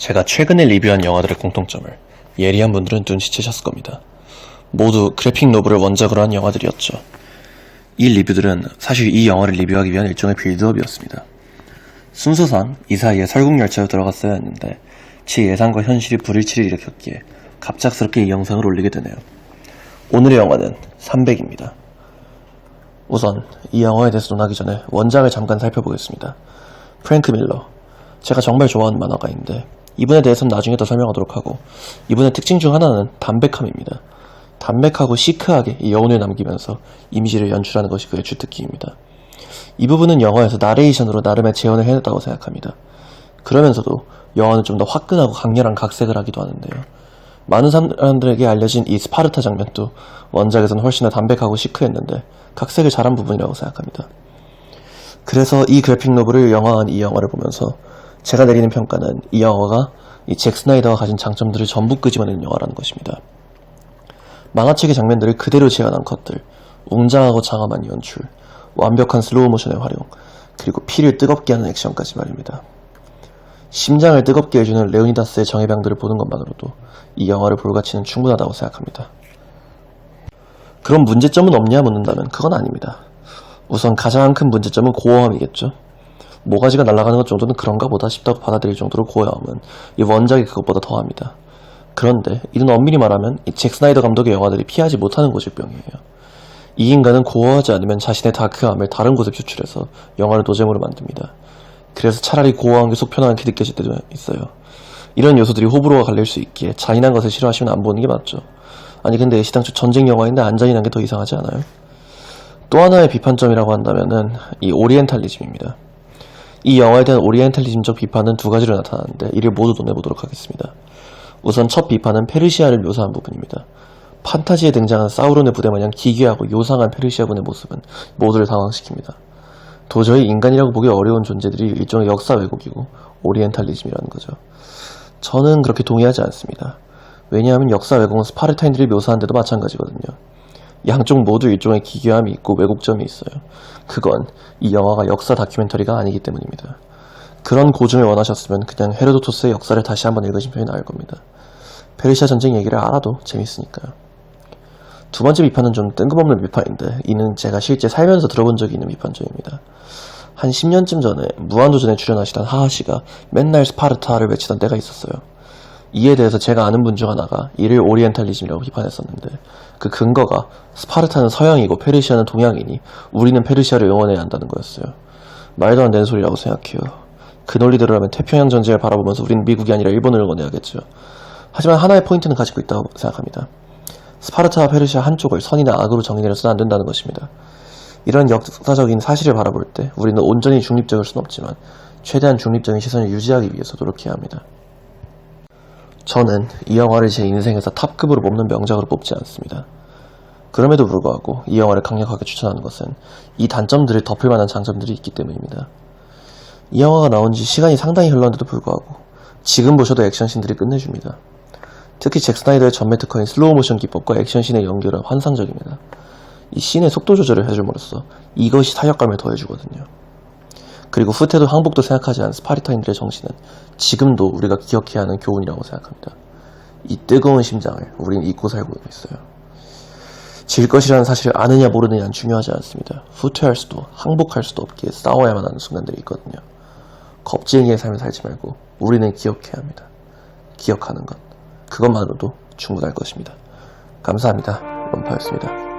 제가 최근에 리뷰한 영화들의 공통점을 예리한 분들은 눈치채셨을 겁니다. 모두 그래픽 노블을 원작으로 한 영화들이었죠. 이 리뷰들은 사실 이 영화를 리뷰하기 위한 일종의 빌드업이었습니다. 순서상 이 사이에 설국열차로 들어갔어야 했는데 제 예상과 현실이 불일치를 일으켰기에 갑작스럽게 이 영상을 올리게 되네요. 오늘의 영화는 300입니다. 우선 이 영화에 대해서 논하기 전에 원작을 잠깐 살펴보겠습니다. 프랭크 밀러, 제가 정말 좋아하는 만화가인데 이분에 대해서는 나중에 더 설명하도록 하고, 이분의 특징 중 하나는 담백함입니다. 담백하고 시크하게 이 여운을 남기면서 이미지를 연출하는 것이 그의 주특기입니다. 이 부분은 영화에서 나레이션으로 나름의 재현을 해냈다고 생각합니다. 그러면서도 영화는 좀 더 화끈하고 강렬한 각색을 하기도 하는데요. 많은 사람들에게 알려진 이 스파르타 장면도 원작에서는 훨씬 더 담백하고 시크했는데 각색을 잘한 부분이라고 생각합니다. 그래서 이 그래픽 노블을 영화한 이 영화를 보면서 제가 내리는 평가는 이 영화가 이 잭 스나이더가 가진 장점들을 전부 끄집어내는 영화라는 것입니다. 만화책의 장면들을 그대로 재현한 컷들, 웅장하고 장엄한 연출, 완벽한 슬로우 모션의 활용, 그리고 피를 뜨겁게 하는 액션까지 말입니다. 심장을 뜨겁게 해주는 레오니다스의 정예병들을 보는 것만으로도 이 영화를 볼 가치는 충분하다고 생각합니다. 그럼 문제점은 없냐 묻는다면 그건 아닙니다. 우선 가장 큰 문제점은 고어함이겠죠. 모가지가 날아가는 것 정도는 그런가 보다 싶다고 받아들일 정도로 고어함은 이 원작이 그것보다 더합니다. 그런데 이는 엄밀히 말하면 이 잭 스나이더 감독의 영화들이 피하지 못하는 고질병이에요. 이 인간은 고어하지 않으면 자신의 다크함을 다른 곳에 표출해서 영화를 노잼으로 만듭니다. 그래서 차라리 고어한 게 속 편하게 느껴질 때도 있어요. 이런 요소들이 호불호가 갈릴 수 있기에 잔인한 것을 싫어하시면 안 보는 게 맞죠. 아니 근데 애시당초 전쟁 영화인데 안 잔인한 게 더 이상하지 않아요? 또 하나의 비판점이라고 한다면은 이 오리엔탈리즘입니다. 이 영화에 대한 오리엔탈리즘적 비판은 두 가지로 나타나는데 이를 모두 논해보도록 하겠습니다. 우선 첫 비판은 페르시아를 묘사한 부분입니다. 판타지에 등장하는 사우론의 부대 마냥 기괴하고 요상한 페르시아군의 모습은 모두를 당황시킵니다. 도저히 인간이라고 보기 어려운 존재들이 일종의 역사 왜곡이고 오리엔탈리즘이라는 거죠. 저는 그렇게 동의하지 않습니다. 왜냐하면 역사 왜곡은 스파르타인들이 묘사한 데도 마찬가지거든요. 양쪽 모두 일종의 기괴함이 있고 왜곡점이 있어요. 그건 이 영화가 역사 다큐멘터리가 아니기 때문입니다. 그런 고증을 원하셨으면 그냥 헤로도토스의 역사를 다시 한번 읽으신 편이 나을 겁니다. 페르시아 전쟁 얘기를 알아도 재밌으니까요. 두 번째 비판은 좀 뜬금없는 비판인데 이는 제가 실제 살면서 들어본 적이 있는 비판점입니다. 한 10년쯤 전에 무한도전에 출연하시던 하하씨가 맨날 스파르타를 외치던 때가 있었어요. 이에 대해서 제가 아는 분 중 하나가 이를 오리엔탈리즘이라고 비판했었는데 그 근거가 스파르타는 서양이고 페르시아는 동양이니 우리는 페르시아를 응원해야 한다는 거였어요. 말도 안 되는 소리라고 생각해요. 그 논리대로라면 태평양 전쟁을 바라보면서 우리는 미국이 아니라 일본을 응원해야겠죠. 하지만 하나의 포인트는 가지고 있다고 생각합니다. 스파르타와 페르시아 한쪽을 선이나 악으로 정의내려서는 안 된다는 것입니다. 이런 역사적인 사실을 바라볼 때 우리는 온전히 중립적일 수는 없지만 최대한 중립적인 시선을 유지하기 위해서 노력해야 합니다. 저는 이 영화를 제 인생에서 탑급으로 뽑는 명작으로 뽑지 않습니다. 그럼에도 불구하고 이 영화를 강력하게 추천하는 것은 이 단점들을 덮을 만한 장점들이 있기 때문입니다. 이 영화가 나온 지 시간이 상당히 흘렀는데도 불구하고 지금 보셔도 액션씬들이 끝내줍니다. 특히 잭 스나이더의 전매 특허인 슬로우 모션 기법과 액션씬의 연결은 환상적입니다. 이 씬의 속도 조절을 해줌으로써 이것이 타격감을 더해주거든요. 그리고 후퇴도 항복도 생각하지 않은 스파르타인들의 정신은 지금도 우리가 기억해야 하는 교훈이라고 생각합니다. 이 뜨거운 심장을 우린 잊고 살고 있어요. 질 것이라는 사실을 아느냐 모르느냐는 중요하지 않습니다. 후퇴할 수도 항복할 수도 없기에 싸워야만 하는 순간들이 있거든요. 겁쟁이의 삶을 살지 말고 우리는 기억해야 합니다. 기억하는 것, 그것만으로도 충분할 것입니다. 감사합니다. 원파였습니다.